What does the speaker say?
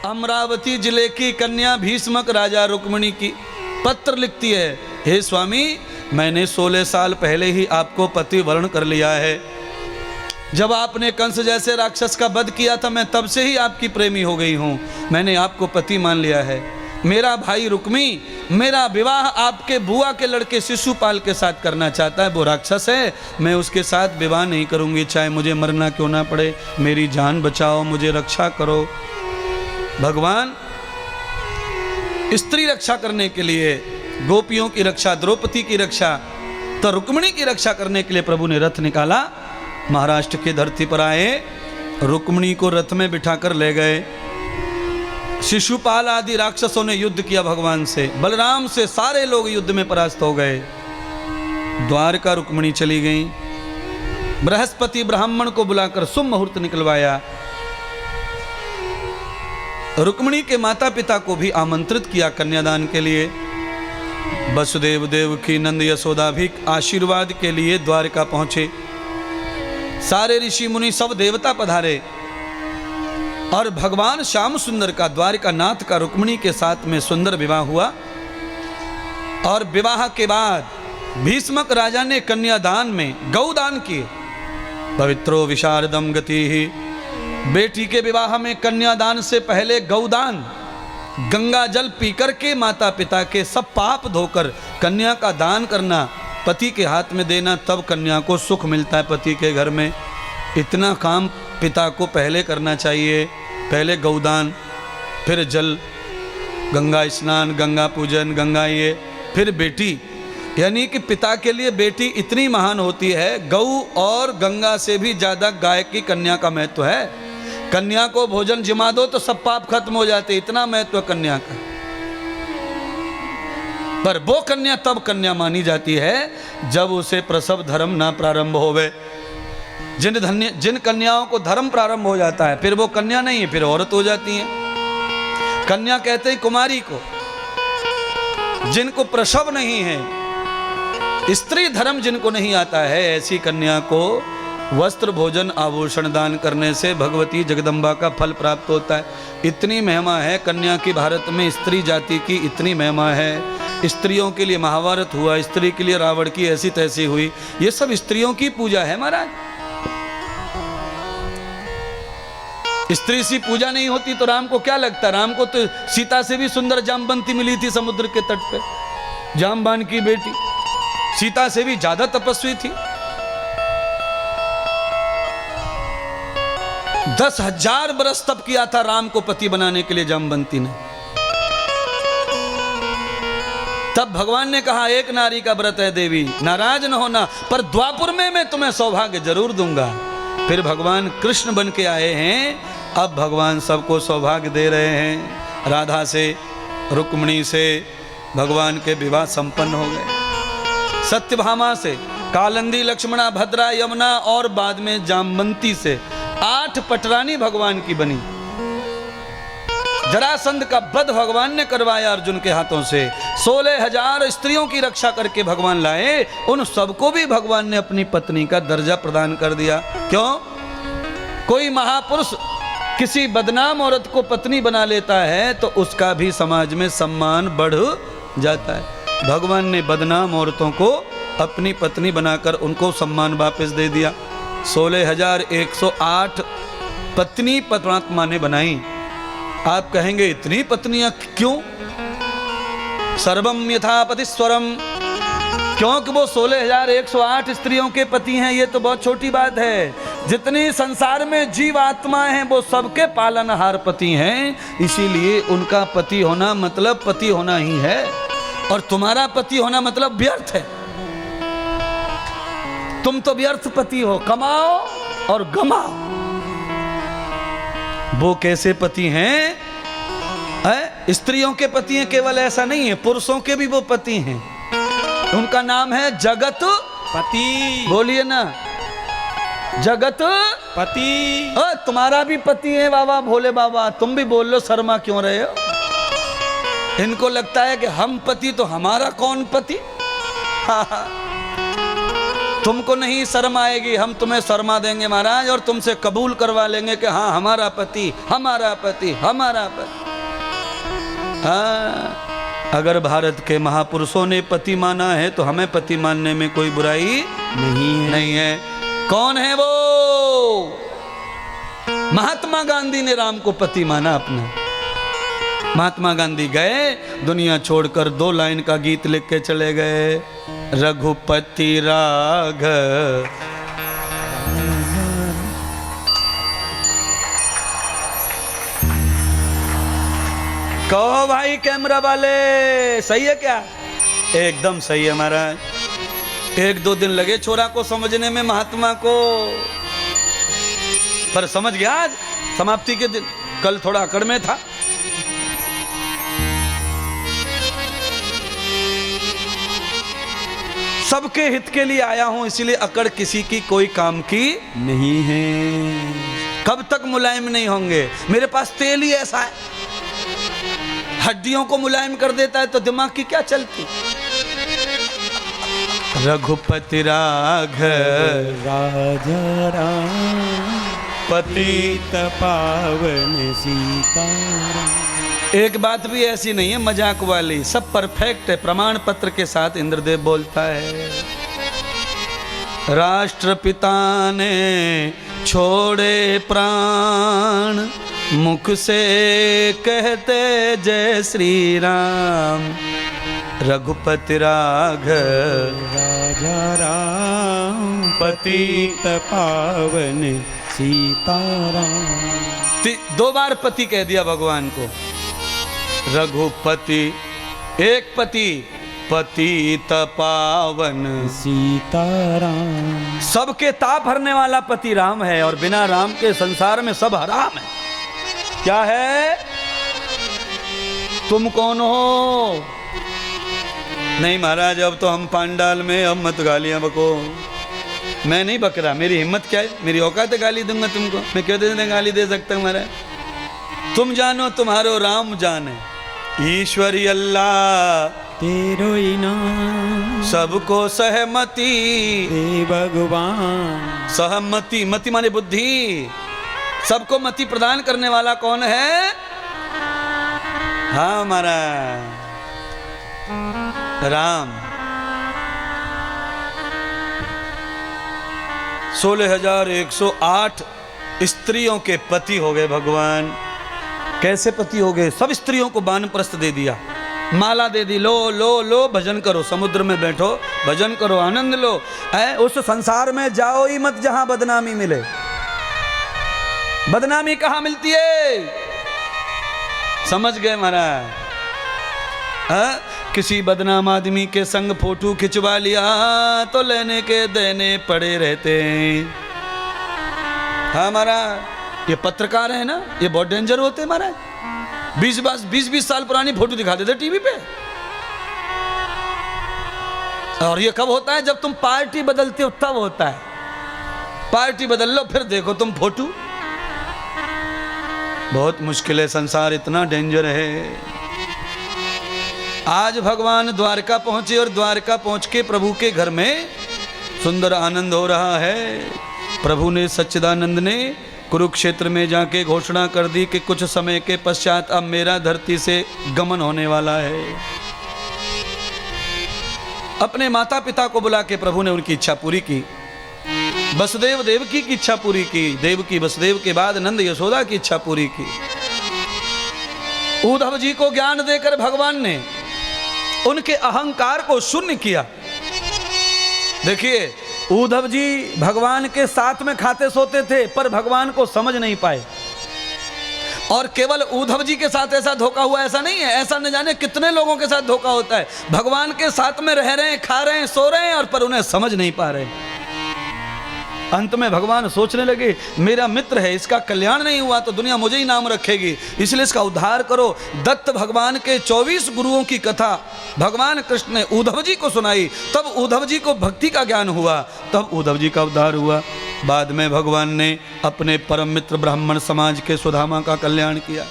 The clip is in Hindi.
अमरावती जिले की कन्या भीष्मक राजा रुक्मिणी की पत्र लिखती है, हे स्वामी, मैंने 16 साल पहले ही आपको पति वर्ण कर लिया है। जब आपने कंस जैसे राक्षस का वध किया था, मैं तब से ही आपकी प्रेमी हो गई हूँ। मैंने आपको पति मान लिया है। मेरा भाई रुक्मी मेरा विवाह आपके बुआ के लड़के शिशुपाल के साथ करना चाहता है। वो राक्षस है, मैं उसके साथ विवाह नहीं करूँगी, चाहे मुझे मरना क्यों ना पड़े। मेरी जान बचाओ, मुझे रक्षा करो। भगवान स्त्री रक्षा करने के लिए, गोपियों की रक्षा, द्रौपदी की रक्षा, तो रुक्मिणी की रक्षा करने के लिए प्रभु ने रथ निकाला। महाराष्ट्र की धरती पर आए, रुक्मिणी को रथ में बिठाकर ले गए। शिशुपाल आदि राक्षसों ने युद्ध किया भगवान से, बलराम से, सारे लोग युद्ध में परास्त हो गए। द्वारका रुक्मिणी चली गई। बृहस्पति ब्राह्मण को बुलाकर शुभ मुहूर्त निकलवाया। रुक्मिणी के माता पिता को भी आमंत्रित किया कन्यादान के लिए। वसुदेव देवकी नंद यशोदा भी आशीर्वाद के लिए द्वारका पहुंचे। सारे ऋषि मुनि सब देवता पधारे और भगवान श्याम सुंदर का, द्वारका नाथ का रुक्मिणी के साथ में सुंदर विवाह हुआ। और विवाह के बाद भीष्मक राजा ने कन्यादान में गौदान किए। पवित्रो विशारदम गति ही, बेटी के विवाह में कन्यादान से पहले गौदान, गंगा जल पीकर के माता पिता के सब पाप धोकर कन्या का दान करना, पति के हाथ में देना, तब कन्या को सुख मिलता है पति के घर में। इतना काम पिता को पहले करना चाहिए। पहले गौदान, फिर जल, गंगा स्नान, गंगा पूजन, गंगा ये, फिर बेटी। यानी कि पिता के लिए बेटी इतनी महान होती है। गौ और गंगा से भी ज़्यादा गाय की कन्या का महत्व है। कन्या को भोजन जिमा दो तो सब पाप खत्म हो जाते, इतना महत्व कन्या का। पर वो कन्या तब कन्या मानी जाती है जब उसे प्रसव धर्म ना प्रारंभ होवे। जिन कन्याओं को धर्म प्रारंभ हो जाता है, फिर वो कन्या नहीं है, फिर औरत हो जाती है। कन्या कहते हैं कुमारी को, जिनको प्रसव नहीं है, स्त्री धर्म जिनको नहीं आता है, ऐसी कन्या को वस्त्र भोजन आभूषण दान करने से भगवती जगदम्बा का फल प्राप्त होता है। इतनी महिमा है कन्या की, भारत में स्त्री जाति की इतनी महिमा है। स्त्रियों के लिए महाभारत हुआ, स्त्री के लिए रावण की ऐसी तैसी हुई। ये सब स्त्रियों की पूजा है महाराज। स्त्री सी पूजा नहीं होती तो राम को क्या लगता? राम को तो सीता से भी सुंदर जामवंती मिली थी समुद्र के तट पे, जामवान की बेटी। सीता से भी ज्यादा तपस्वी थी। 10,000 बरस तप किया था राम को पति बनाने के लिए जामवंती ने। तब भगवान ने कहा, एक नारी का व्रत है देवी, नाराज न होना, पर द्वापुर में मैं तुम्हें सौभाग्य जरूर दूंगा। फिर भगवान कृष्ण बन के आए हैं। अब भगवान सबको सौभाग्य दे रहे हैं। राधा से, रुक्मिणी से भगवान के विवाह संपन्न हो गए। सत्यभामा से, कालिंदी, लक्ष्मणा, भद्रा, यमुना और बाद में जामवंती से 8 पटरानी भगवान की बनी। जरासंध का वध भगवान ने करवाया अर्जुन के हाथों से। 16,000 स्त्रियों की रक्षा करके भगवान लाए। उन सबको भी भगवान ने अपनी पत्नी का दर्जा प्रदान कर दिया। क्यों? कोई महापुरुष किसी बदनाम औरत को पत्नी बना लेता है तो उसका भी समाज में सम्मान बढ़ जाता है। भगवान ने बदनाम औरतों को अपनी पत्नी बनाकर उनको सम्मान वापस दे दिया। 16,108 पत्नी परमात्मा ने बनाई। आप कहेंगे इतनी पत्नियां क्यों? सर्वम यथापति स्वरम, क्योंकि वो 16,108 स्त्रियों के पति हैं। ये तो बहुत छोटी बात है। जितनी संसार में जीव आत्माएं हैं वो सबके पालनहार पति हैं। इसीलिए उनका पति होना मतलब पति होना ही है। और तुम्हारा पति होना मतलब व्यर्थ है। तुम तो व्यर्थ पति हो, कमाओ और गमाओ। वो कैसे पति हैं? स्त्रियों के पति हैं, केवल ऐसा नहीं है, पुरुषों के भी वो पति हैं। उनका नाम है जगत पति। बोलिए ना, जगत पति। तुम्हारा भी पति है बाबा, भोले बाबा। तुम भी बोल लो, शर्मा क्यों रहे हो? इनको लगता है कि हम पति तो हमारा कौन पति। तुमको नहीं शर्म आएगी, हम तुम्हें शर्मा देंगे महाराज और तुमसे कबूल करवा लेंगे कि हाँ हमारा पति, हमारा पति, हमारा पति। हाँ, अगर भारत के महापुरुषों ने पति माना है तो हमें पति मानने में कोई बुराई नहीं है। कौन है वो? महात्मा गांधी ने राम को पति माना अपना। महात्मा गांधी गए, दुनिया छोड़कर 2 लाइन का गीत लिख के चले गए, रघुपति राघव। कहो भाई कैमरा वाले, सही है क्या? एकदम सही है महाराज। 1-2 दिन लगे छोरा को समझने में, महात्मा को, पर समझ गया आज समाप्ति के दिन। कल थोड़ा अकड़ में था। सबके हित के लिए आया हूं, इसीलिए अकड़ किसी की कोई काम की नहीं है। कब तक मुलायम नहीं होंगे? मेरे पास तेल ही ऐसा है, हड्डियों को मुलायम कर देता है, तो दिमाग की क्या चलती। रघुपति राघव राजा राम, पतित पावन सीताराम। एक बात भी ऐसी नहीं है मजाक वाली, सब परफेक्ट है। प्रमाण पत्र के साथ इंद्रदेव बोलता है, राष्ट्रपिता ने छोड़े प्राण, मुख से कहते जय श्री राम। रघुपति राघव राजा राम, पतित पावन सीताराम। 2 बार पति कह दिया भगवान को। रघुपति एक पति, पतित पावन सीताराम। सबके ताप हरने वाला पति राम है, और बिना राम के संसार में सब हराम है। क्या है? तुम कौन हो? नहीं महाराज, अब तो हम पांडाल में, अब मत गालियां बको। मैं नहीं बक रहा, मेरी हिम्मत क्या है, मेरी औकात है गाली दूंगा तुमको। मैं क्यों दे गाली दे सकता हूँ महाराज? तुम जानो तुम्हारो राम जाने, ईश्वरी अल्लाह तेरो इनाम, सबको सहमति दे भगवान। सहमति, मति माने बुद्धि, सबको मति प्रदान करने वाला कौन है? हाँ हमारा राम। 16,108 स्त्रियों के पति हो गए भगवान। कैसे पति हो गए? सब स्त्रियों को वानप्रस्थ दे दिया, माला दे दी, लो लो लो भजन करो, समुद्र में बैठो भजन करो, आनंद लो। उस संसार में जाओ ही मत जहां बदनामी मिले। बदनामी कहां मिलती है? समझ गए महाराज? किसी बदनाम आदमी के संग फोटो खिंचवा लिया तो लेने के देने पड़े रहते हैं। हाँ महाराज, ये पत्रकार है ना, ये बहुत डेंजर होते हैं महाराज। 20-20 साल पुरानी फोटो दिखा देते टीवी पे। और ये कब होता है? जब तुम पार्टी बदलते हो तब होता है। पार्टी बदल लो फिर देखो तुम फोटो। बहुत मुश्किल है, संसार इतना डेंजर है। आज भगवान द्वारका पहुंचे और द्वारका पहुंच के प्रभु के घर में सुंदर आनंद हो रहा है। प्रभु ने, सच्चिदानंद ने कुरुक्षेत्र में जाके घोषणा कर दी कि कुछ समय के पश्चात अब मेरा धरती से गमन होने वाला है। अपने माता पिता को बुला के प्रभु ने उनकी इच्छा पूरी की। वसुदेव देवकी की इच्छा पूरी की, देवकी वसुदेव के बाद नंद यशोदा की इच्छा पूरी की। उद्धव जी को ज्ञान देकर भगवान ने उनके अहंकार को शून्य किया। देखिए, उद्धव जी भगवान के साथ में खाते सोते थे पर भगवान को समझ नहीं पाए। और केवल उद्धव जी के साथ ऐसा धोखा हुआ ऐसा नहीं है, ऐसा न जाने कितने लोगों के साथ धोखा होता है। भगवान के साथ में रह रहे हैं, खा रहे हैं, सो रहे हैं, और पर उन्हें समझ नहीं पा रहे। अंत में भगवान सोचने लगे, मेरा मित्र है, इसका कल्याण नहीं हुआ तो दुनिया मुझे ही नाम रखेगी, इसलिए इसका उद्धार करो। दत्त भगवान के 24 गुरुओं की कथा भगवान कृष्ण ने उद्धव जी को सुनाई। तब उद्धव जी को भक्ति का ज्ञान हुआ, तब उद्धव जी का उद्धार हुआ। बाद में भगवान ने अपने परम मित्र ब्राह्मण समाज के सुदामा का कल्याण किया।